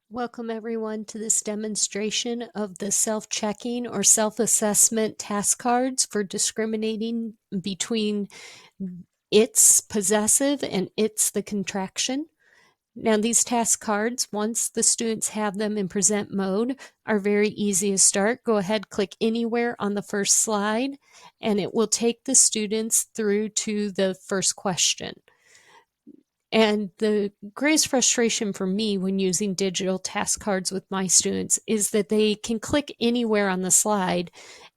Welcome everyone to this demonstration of the self-checking or self-assessment task cards for discriminating between it's possessive and it's the contraction. Now these task cards, once the students have them in present mode, are very easy to start. Go ahead, click anywhere on the first slide, and it will take the students through to the first question. And the greatest frustration for me when using digital task cards with my students is that they can click anywhere on the slide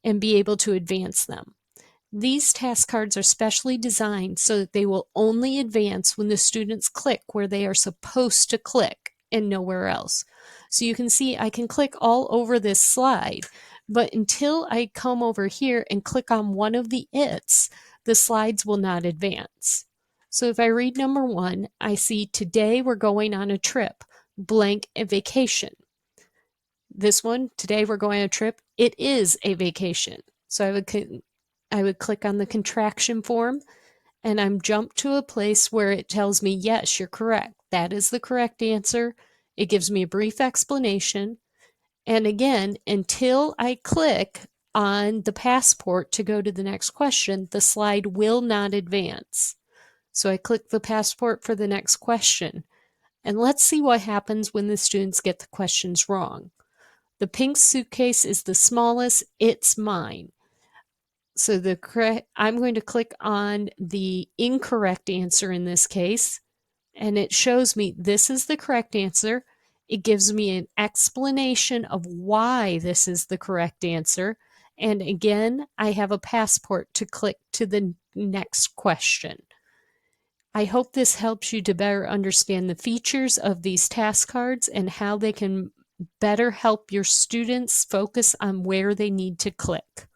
and be able to advance them. These task cards are specially designed so that they will only advance when the students click where they are supposed to click and nowhere else. So you can see I can click all over this slide, but until I come over here and click on one of the it's, the slides will not advance. So if I read number 1, I see today we're going on a trip, blank a vacation. This one, today we're going on a trip, it is a vacation. So I would click on the contraction form and I'm jumped to a place where it tells me, yes, you're correct. That is the correct answer. It gives me a brief explanation. And again, until I click on the passport to go to the next question, the slide will not advance. So I click the passport for the next question. And let's see what happens when the students get the questions wrong. The pink suitcase is the smallest, it's mine. So I'm going to click on the incorrect answer in this case, and it shows me this is the correct answer. It gives me an explanation of why this is the correct answer. And again, I have a passport to click to the next question. I hope this helps you to better understand the features of these task cards and how they can better help your students focus on where they need to click.